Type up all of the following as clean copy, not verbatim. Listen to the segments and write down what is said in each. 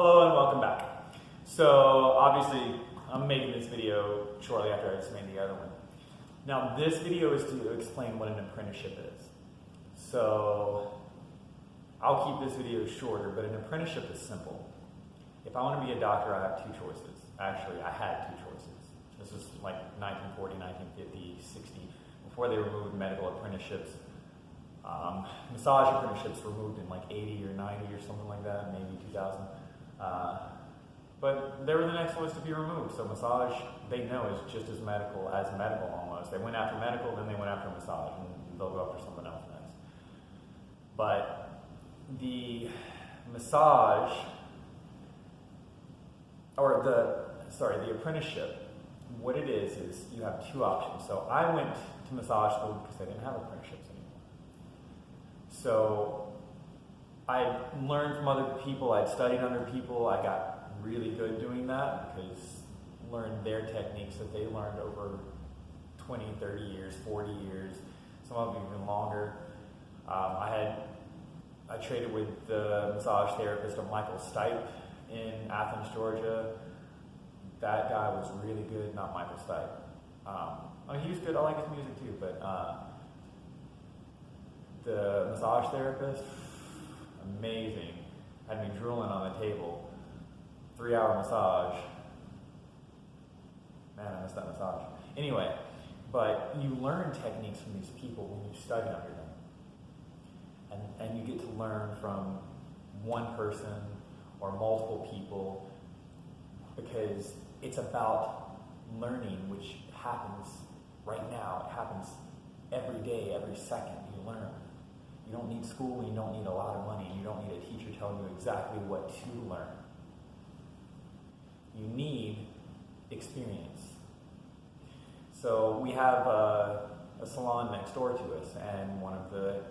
Hello and welcome back. So obviously I'm making this video shortly after I just made the other one. Now this video is to explain what an apprenticeship is. So I'll keep this video shorter, but an apprenticeship is simple. If I want to be a doctor, I have two choices. Actually, I had two choices. This was like 1940, 1950, 60, before they removed medical apprenticeships. Massage apprenticeships were moved in like 80 or 90 or something like that, maybe 2000. But they were the next ones to be removed. So massage, they know, is just as medical almost. They went after medical, then they went after massage, and they'll go after something else next. But the massage, or the apprenticeship, what it is you have two options. So I went to massage school because they didn't have apprenticeships anymore. So I learned from other people, I'd studied under people, I got really good doing that because I learned their techniques that they learned over 20, 30 years, 40 years, some of them even longer. I traded with the massage therapist of Michael Stipe in Athens, Georgia. That guy was really good, not Michael Stipe. He was good, I like his music too, but the massage therapist, amazing. Had me drooling on the table. 3-hour massage. Man, I missed that massage. Anyway, but you learn techniques from these people when you study under them. And you get to learn from one person or multiple people because it's about learning, which happens right now. It happens every day, every second. You learn. You don't need school, you don't need a lot of money, you don't need a teacher telling you exactly what to learn. You need experience. So we have a salon next door to us, and one of the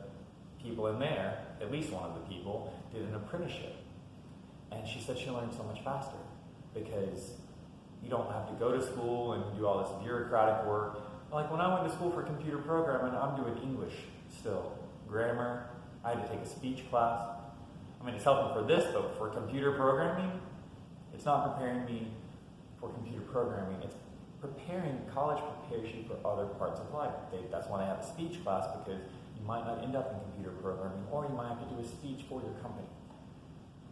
people in there, at least one of the people, did an apprenticeship. And she said she learned so much faster because you don't have to go to school and do all this bureaucratic work. Like when I went to school for computer programming, I'm doing English still. Grammar, I had to take a speech class. I mean, it's helping for this, but for computer programming, it's not preparing me for computer programming. It's college prepares you for other parts of life. That's why they have a speech class, because you might not end up in computer programming, or you might have to do a speech for your company.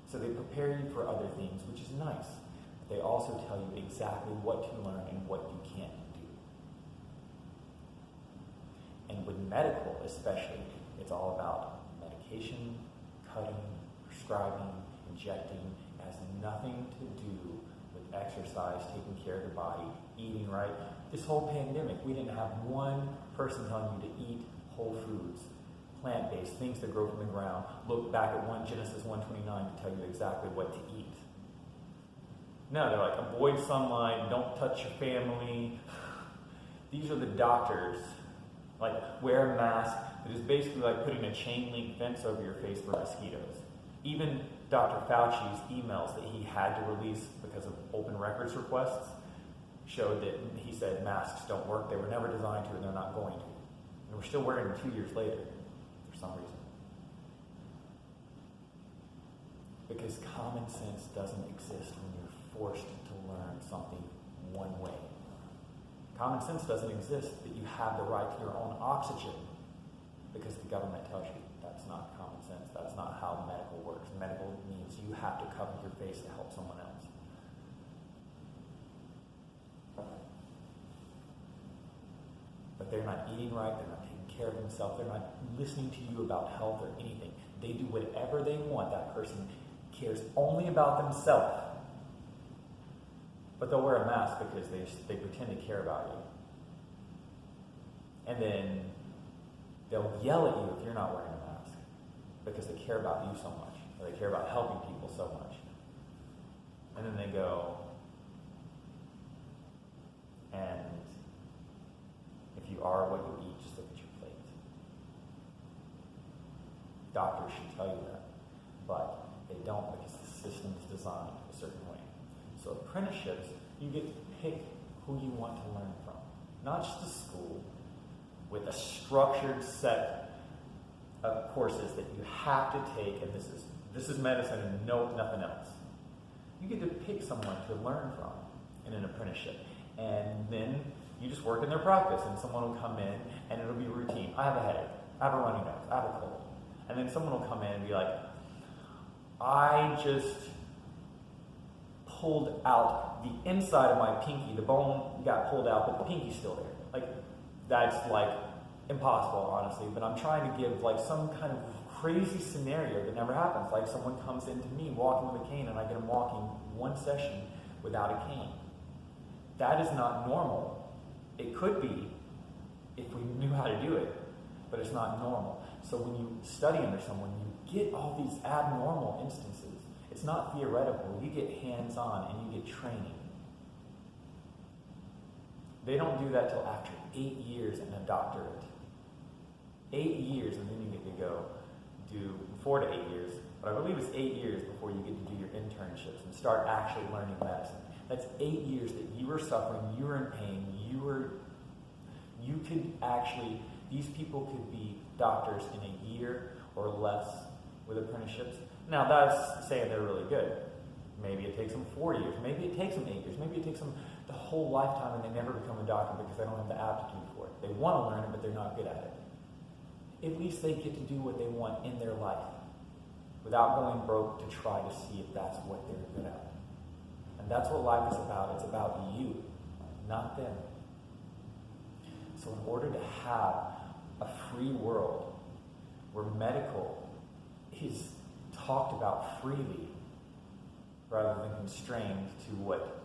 So they prepare you for other things, which is nice. But they also tell you exactly what to learn and what you can't do. And with medical especially, it's all about medication, cutting, prescribing, injecting. It has nothing to do with exercise, taking care of the body, eating right. This whole pandemic, we didn't have one person telling you to eat whole foods, plant-based, things that grow from the ground. Look back at Genesis 1:29 to tell you exactly what to eat. No, they're like, avoid sunlight, don't touch your family. These are the doctors. Like, wear a mask. It is basically like putting a chain link fence over your face for mosquitoes. Even Dr. Fauci's emails that he had to release because of open records requests showed that he said masks don't work. They were never designed to, and they're not going to. And we're still wearing them 2 years later for some reason. Because common sense doesn't exist when you're forced to learn something one way. Common sense doesn't exist that you have the right to your own oxygen because the government tells you that's not common sense. That's not how medical works. Medical means you have to cover your face to help someone else. But they're not eating right. They're not taking care of themselves. They're not listening to you about health or anything. They do whatever they want. That person cares only about themselves. But they'll wear a mask because they pretend to care about you. And then they'll yell at you if you're not wearing a mask because they care about you so much, or they care about helping people so much. And then they go, and if you are what you eat, just look at your plate. Doctors should tell you that, but they don't because the system is designed a certain way. So apprenticeships, you get to pick who you want to learn from. Not just a school with a structured set of courses that you have to take, and this is medicine and nothing else. You get to pick someone to learn from in an apprenticeship. And then you just work in their practice, and someone will come in and it'll be routine. I have a headache, I have a runny nose, I have a cold. And then someone will come in and be like, I just pulled out the inside of my pinky. The bone got pulled out, but the pinky's still there. Like, that's like impossible, honestly. But I'm trying to give like some kind of crazy scenario that never happens. Like someone comes into me walking with a cane, and I get them walking one session without a cane. That is not normal. It could be if we knew how to do it, but it's not normal. So when you study under someone, you get all these abnormal instances. It's not theoretical. You get hands-on and you get training. They don't do that till after 8 years and a doctorate. 8 years, and then you get to go do 4 to 8 years, but I believe it's 8 years before you get to do your internships and start actually learning medicine. That's 8 years that you were suffering, you were in pain, you could actually, these people could be doctors in a year or less with apprenticeships. Now that's saying they're really good. Maybe it takes them 4 years, maybe it takes them 8 years, maybe it takes them the whole lifetime and they never become a doctor because they don't have the aptitude for it. They want to learn it, but they're not good at it. At least they get to do what they want in their life without going broke to try to see if that's what they're good at. And that's what life is about. It's about you, not them. So in order to have a free world where medical is talked about freely rather than constrained to what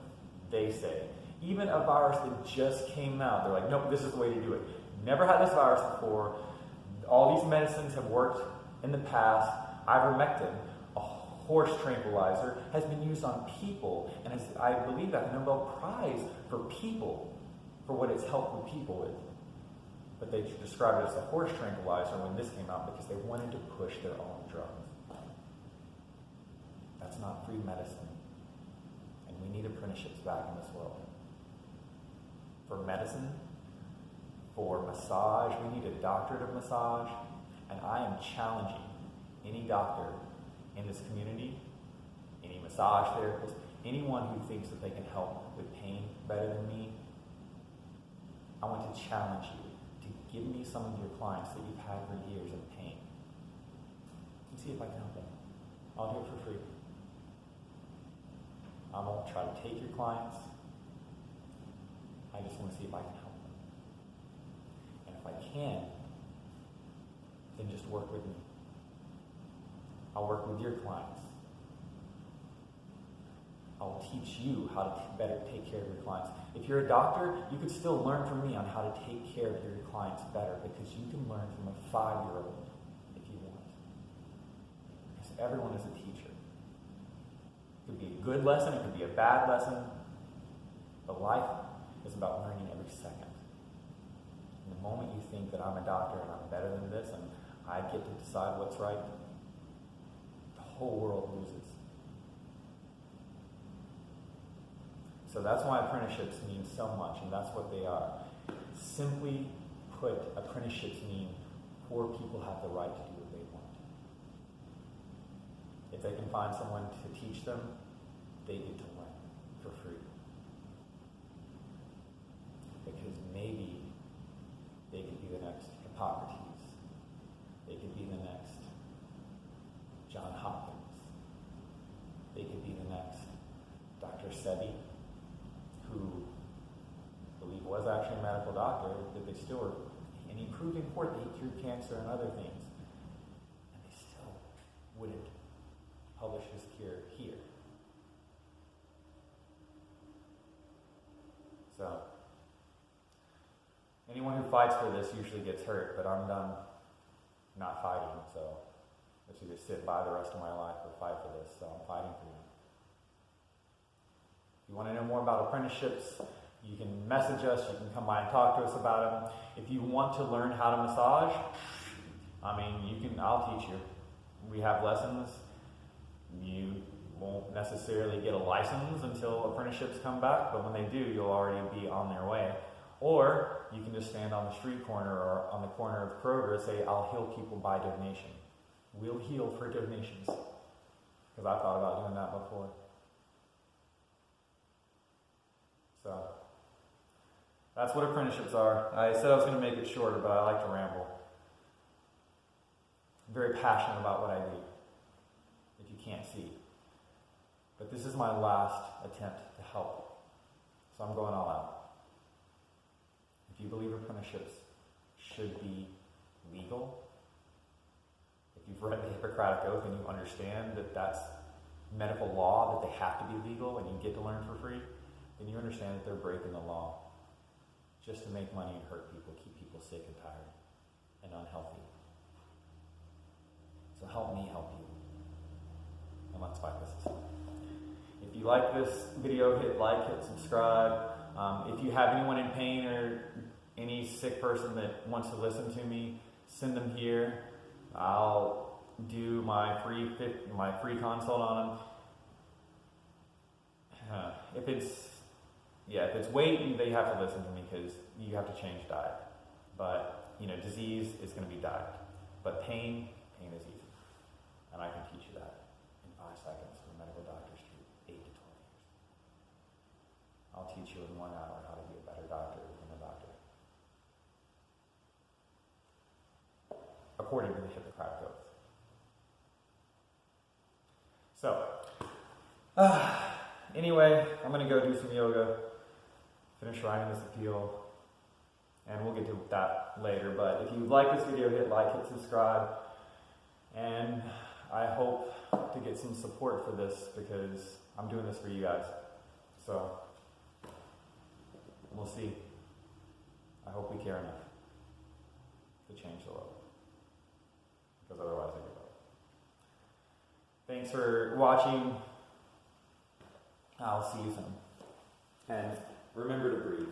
they say. Even a virus that just came out, they're like, nope, this is the way to do it. Never had this virus before. All these medicines have worked in the past. Ivermectin, a horse tranquilizer, has been used on people, and I believe got the Nobel Prize for people, for what it's helped with people with. But they described it as a horse tranquilizer when this came out because they wanted to push their own drugs. That's not free medicine. And we need apprenticeships back in this world. For medicine, for massage, we need a doctorate of massage. And I am challenging any doctor in this community, any massage therapist, anyone who thinks that they can help with pain better than me. I want to challenge you to give me some of your clients that you've had for years of pain and see if I can help them. I'll do it for free. I won't try to take your clients. I just want to see if I can help them. And if I can, then just work with me. I'll work with your clients. I'll teach you how to better take care of your clients. If you're a doctor, you could still learn from me on how to take care of your clients better, because you can learn from a 5-year-old if you want. Because everyone is a teacher. It could be a good lesson, it could be a bad lesson, but life is about learning every second. And the moment you think that I'm a doctor and I'm better than this and I get to decide what's right, the whole world loses. So that's why apprenticeships mean so much, and that's what they are. Simply put, apprenticeships mean poor people have the right to do what they want. If they can find someone to teach them, they get to learn for free. Because maybe they could be the next Hippocrates. They could be the next John Hopkins. They could be the next Dr. Sebi, who I believe was actually a medical doctor, that they still were, and he proved in court that he cured cancer and other things. And they still wouldn't publish his cure here. So, anyone who fights for this usually gets hurt, but I'm done not fighting, so let's either sit by the rest of my life or fight for this, so I'm fighting for you. If you want to know more about apprenticeships, you can message us, you can come by and talk to us about them. If you want to learn how to massage, I'll teach you. We have lessons. You won't necessarily get a license until apprenticeships come back, but when they do, you'll already be on their way. Or you can just stand on the street corner or on the corner of Kroger and say, I'll heal people by donation. We'll heal for donations. Because I thought about doing that before. That's what apprenticeships are. I said I was going to make it shorter, but I like to ramble. I'm very passionate about what I do, if you can't see. But this is my last attempt to help. So I'm going all out. If you believe apprenticeships should be legal, if you've read the Hippocratic Oath and you understand that that's medical law, that they have to be legal and you get to learn for free, then you understand that they're breaking the law just to make money and hurt people, keep people sick and tired and unhealthy. So help me help you. And let's fight this. If you like this video, hit like, hit subscribe. If you have anyone in pain or any sick person that wants to listen to me, send them here. I'll do my free consult on them. If it's weight, they have to listen to me because you have to change diet. But disease is going to be diet. But pain is easy, and I can teach you that in 5 seconds for medical doctors treat 8 to 12 years. I'll teach you in 1 hour how to be a better doctor than a doctor, according to the Hippocratic Oath. So, anyway, I'm going to go do some yoga, finish writing this appeal, and we'll get to that later. But if you like this video, hit like, hit subscribe, and I hope to get some support for this because I'm doing this for you guys. So, we'll see. I hope we care enough to change the world, because otherwise I give up. Thanks for watching. I'll see you soon. And remember to breathe.